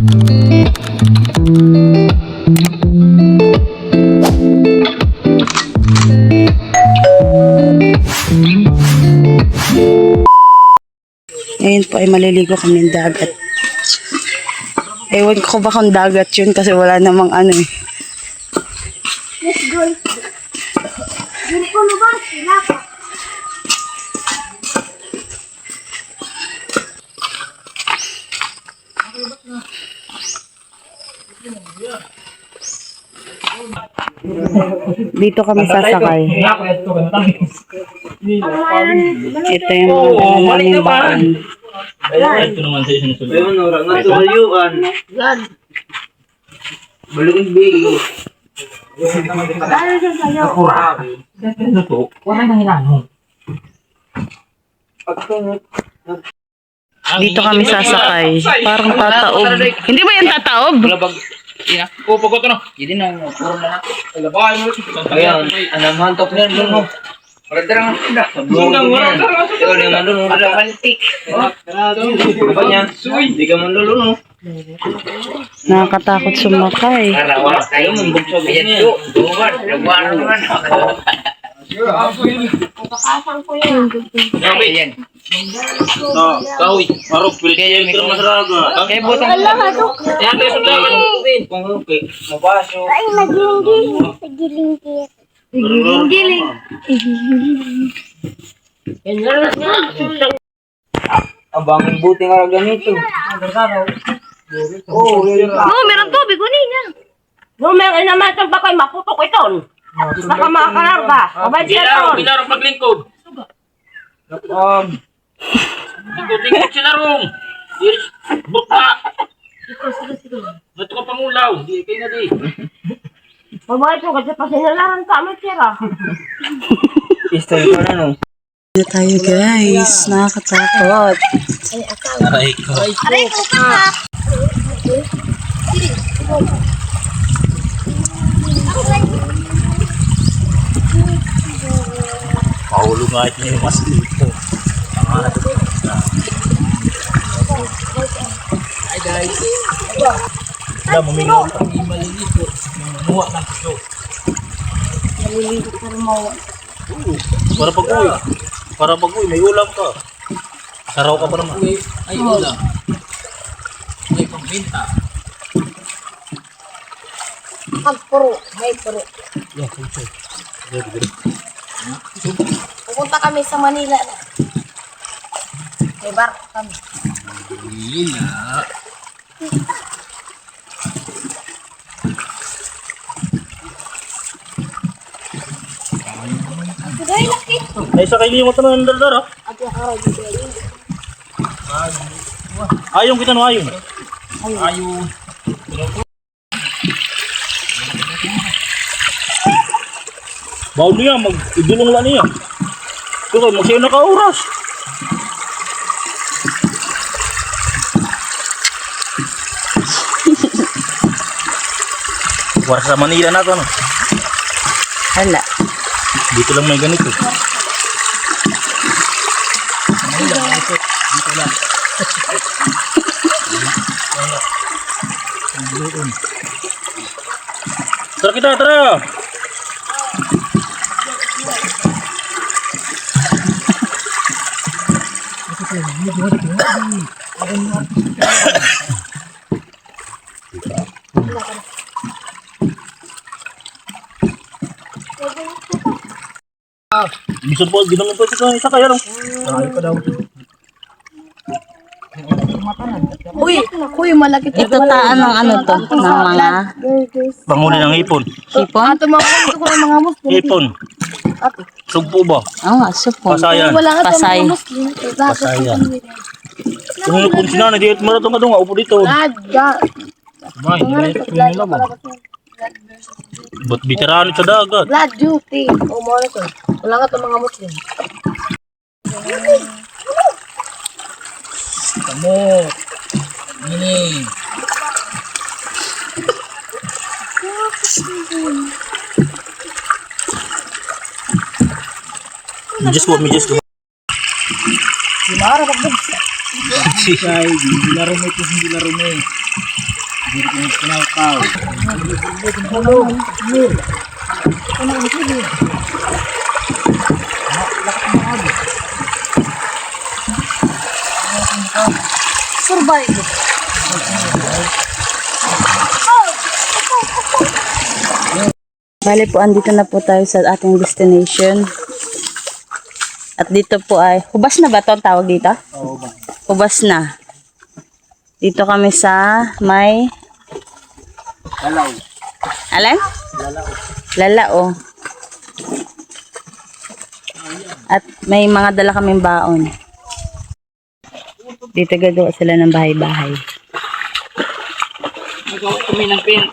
Ngayon po ay maliligo kami ng dagat. Ewan ko ba kung dagat yun kasi wala namang ano eh. Let's go. Dito ko na ba? Sinapa. Dito kami sasakay. Ito yung mga baon. Ito naman sa isang sulod. Ayun, orang nga ito bayuan. Yan. Balong bigo. Dahil sa sayo. Ano to? Wala nang hinanong. Dito kami sasakay. Parang tataob. Hindi ba yan tataob? Balabag. Ina. O, pagod ka na. Hindi na. Puro na na. Alabay mo. Ayan. Anamahan top na yun mo. Magandang ang sabong. Ikaw na yung manlulunod. Baltik. Ano yan? Hindi ka manlulunod. Nakakatakot sumakay. Araw-araw tayo mambugsog. Ayan po. Duwan. Nagwaan naman ako. Papasang ko yan. Ayan. Kahoy. Marok. Pili kayo yung masaraga. Kaya butang. Wala ka dok. Ayan kayo sa dagat. Kung okay. Mabasyo. Ay, nagiling-giling. Nagiling-giling. Nagiling-giling. Abang buti nga ganito. Oh, Meron tubig. Kunin niya. Meron naman itong bakay. Maputok ito. Baka makakarga. Abay siya ito. Pinarong paglingkod. Lingkod sila rong. Bukla. Ba't ka pangulaw? Di kayo na di. Abay ito. Kasi pasinalaran ka. May tira. Pistol ko na no. Dito tayo guys. Nakakatakot. Aray ko. Aray ko ka. Paulo nga ito yung mas dito. Hi guys. Wala, mamingaw lang yung maliligo. Mamuha ng puso. Maliligo ka rin mo. Para pag-uwi. Para pag-uwi, may ulam ka. Saraw ka pa naman. Ay, ulam. May pambinta. Pagpuro. May puro. Yan, puso. Pupunta kami sa Manila na. May barko kami. Manila. Ay, laki. Ay, sa kayo yung tanong ng daldara. Ate, araw dito. Ayong kita no, ayong. Ayong. Bawal niya, mag-idulong lang niya. Ito kayo, magsayo na ka-oras. Para sa Manila na ito, no? Hala. Dito lang may ganito. Manila, ito. Dito lang. Tara kita, tara! Bisa po, ginamit po isa kaya lang. Ay ka daw. Uy, malaki Ito taan ng ano to? Ng mga Panguli ng ipon. hipon? Ato mga ko ng mga Muslim. Ipon. Sugpo ba? Oo nga, supon. Pasayan. Wala nga Pasay. mga Muslim. Pasayan. Kung sinana, di marato madunga, upo dito. Radya. May, di ba nila mo? Ba't veterano sa dagat? Blood duty. O mo na to. Wala nga itong mga Muslim. Kamu. Ini. Just go. Si Mara, pagdag. Si Shai, hindi laro mo ito, hindi laro mo. Survive. Bale po, andito na po tayo sa ating destination. At dito po ay, hubas na ba ito ang tawag dito? Oo ba? Hubas na. Dito kami sa may, Lalaw. alam? Lalao. At may mga dala kaming baon. Dito gagawa sila ng bahay-bahay. Nagawa kami ng pin.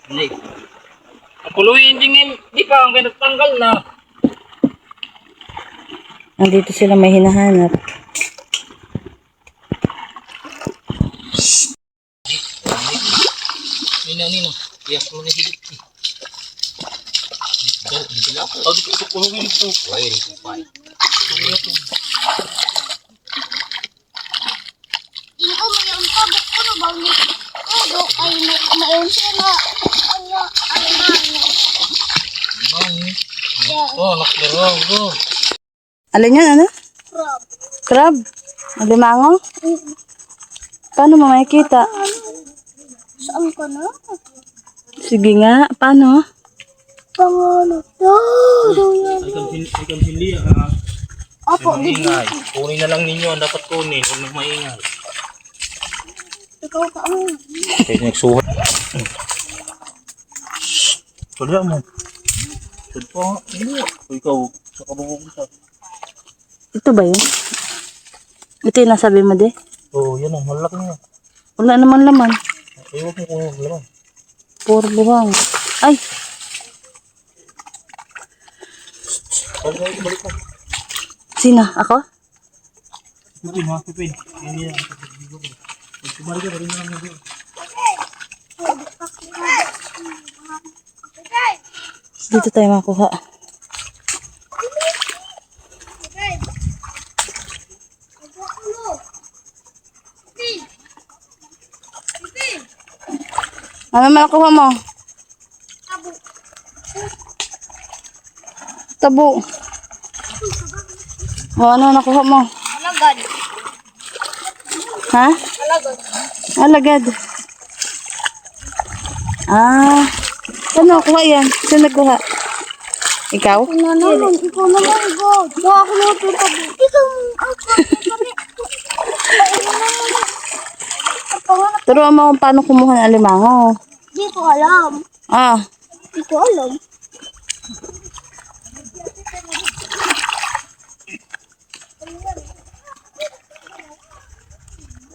Hindi. Puluyin din di pa ang pinagtanggal na. Nandito sila may hinahanap. Nino. Yes, mo na higit. Oh, di ko puluyin ito. Wait, fine. Ikaw mayroon pa buk ko na ba ni? Do kay mayroon siya na ano Oh, naklaro go. Alin yan, ano? crab. Crab? Alimango? Paano mo makikita? Saan ka na? Sige nga, paano? Pangano? Ikam hindi ah. Apo, Maingay. Kunin na lang ninyo ang dapat kunin. Huwag nang maingay. ikaw ka ang Kaya nagsuhat. Sadya mo. Sadya pa nga. Hindi. Ikaw, sa kabubog sa. Ito ba yun? Ito yung nasabi mo, de? Oo, yan ang malaki niya. Wala naman laman. Ay, huwag mo kunin lang. Puro buwang. Ay! Balik mo. Sino? Ako? Pipin ha, pipin. Hindi yan. Pag kumari ka, rin na lang mo. Dito tayo makuha. Ano man nakuha mo? Tabo. O, ano nakuha mo? alagad. Ha? Alagad. Alagad. Ah. Ano, kuha yan? Saan nagkuha? Ikaw? Ikaw naman, God. Baka ako na ito tabi. Ikaw, Turuan mo kung paano kumuha ng alimango. Di ko alam. Ah. Di ko alam.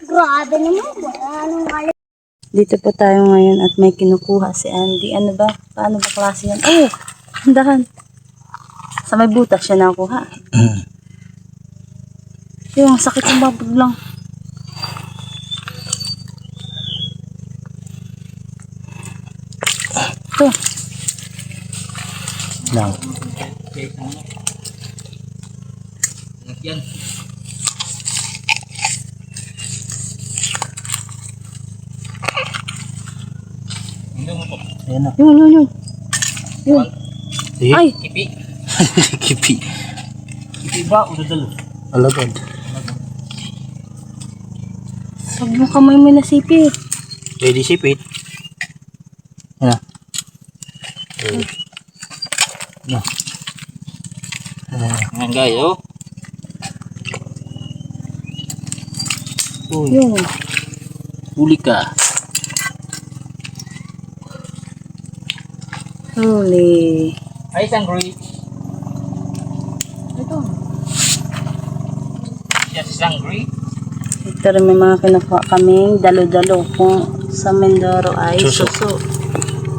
Grabe naman. Wala nang alam. Dito po tayo ngayon at may kinukuha si Andy. Ano ba? Paano ba klase yan? Oh! Handahan. Sa may butas siya nakuha. Yung sakit ng babag lang. Ito. Lang. Yan. Ayan na. Yun. Yun. Eh, Ay! kipi. Kipi. Kipi ba o dadalo? Alagad. Huwag mo kamay mo nasipit. Ready sipit. Yan na. Na. Ayan guys, oh. Uy, Yun. huli ka. Huli. Ay, isang great. Ito. Yes, isang great. Ito rin may mga kinukuha kaming dalo-dalo. Kung sa Mindoro ay Suso. suso.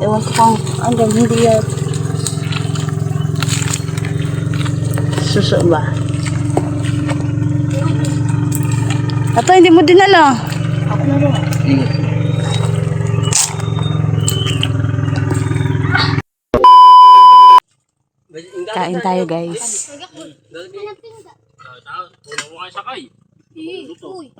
Ewan ko kung hanggang hindi yan. Suso ba? Ito, hindi mo dinala. Ako na rin. Sige. Kain tayo guys. Uy. Kain tayo. Marami, nililupit na.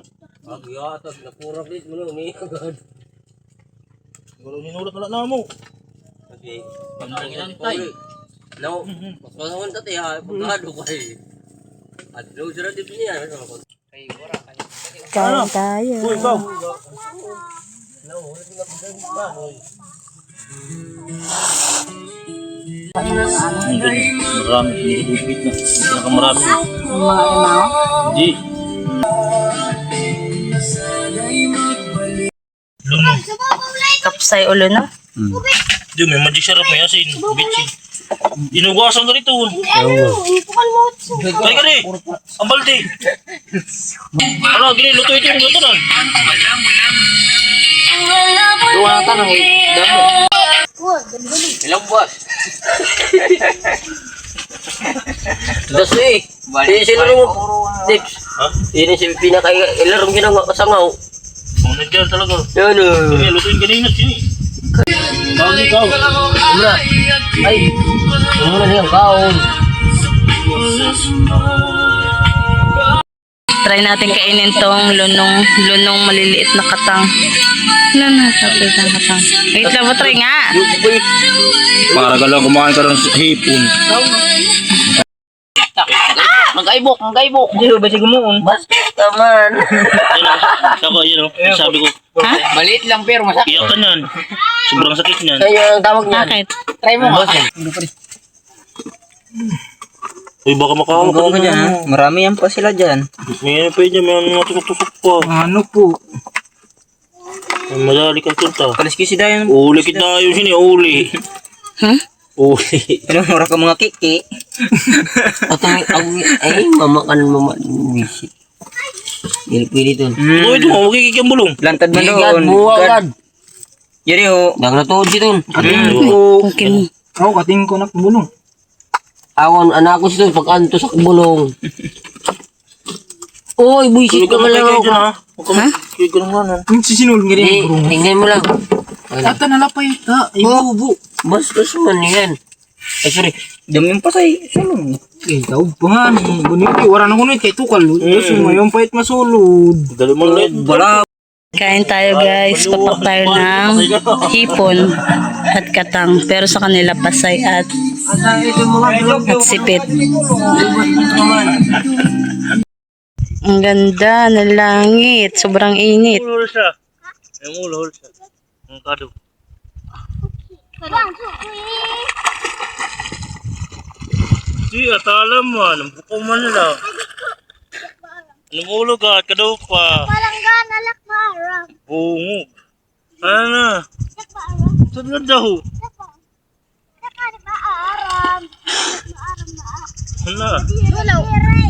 Pinakamarami. Mga limaw. Hindi. Luno. Kapsay ulo na. Di, may magic sarap may asin. Bitchin. Inugasan ka rito. Ipukan mo. Kaya ka rin. Ang balde. Ano, gini, luto ito yung luto na. Doon ang tanong eh. Damo. Ilang buwas? Das eh. Hindi sila rin mo. Dips. Ha? Hindi si pinaka-ilarong ginagawa kasangaw. Oh, nandiyan talaga. Yan o. Kaya, lutuin kanina sini. Tawag ikaw. Umra. Ay. Umra niya kaon. Try natin kainin tong lunong maliliit na katang. Maliliit na katang. Wait lang mo, try nga. Para ka lang kumain ka ng hipon. Mag-aibok. Hindi ba siya gumuon? Bastos ka man. Yan o. Saka, yan o. Sabi ko, Maliit lang pero masakit. iyak ka niyan. Sobrang sakit niyan. Kaya ang tawag niyan. Bakit? Try mo nga. Uy, baka makahawak ka dyan. Marami yan pa sila dyan. May ano pa yun dyan, may mga tukok-tukok pa. Ano po? May madali kang kunta. Kaliskisi dayon. Uli kita yun sini, uli. Huh? Uli. Ano, mura ka mga kiki. Ay, mama ka ng mama. Pili doon. Uy, ito mo, magkikik ang bulong. Lantad man doon. Buwagad. Yari ho. Nagnatuod si doon. Mungkin. Ako, kating ko na bulong. Awan, anak ko si doon, pagkanto sa bulong. Uy, buisit ka man lang ako. Ha? Kikik ka naman. Sisinul nga rin. Tingnan mo lang. Ata nalapay. Ibubo. Bastos man yan. Ay, sorry. Dami yung pasay. Sino? Ikaw pa nga ni. Buniti, wala na kunit kay Tukal. Kasi ngayon pahit masulod. Dali mo ulit. Wala. Kain tayo guys. Papak tayo ng hipon at katang. Pero sa kanila pasay at sipit. Ang ganda ng langit. Sobrang init. Ulol siya. May ulol siya. Ang kado. Di, atala mo. Anong buko man nila. Anong ulo ka? At kadaw pa. Palanggan, alak maarap. Oo. Ano na? Alak maarap. Saan na daw? Alak maarap. Ano? Wala.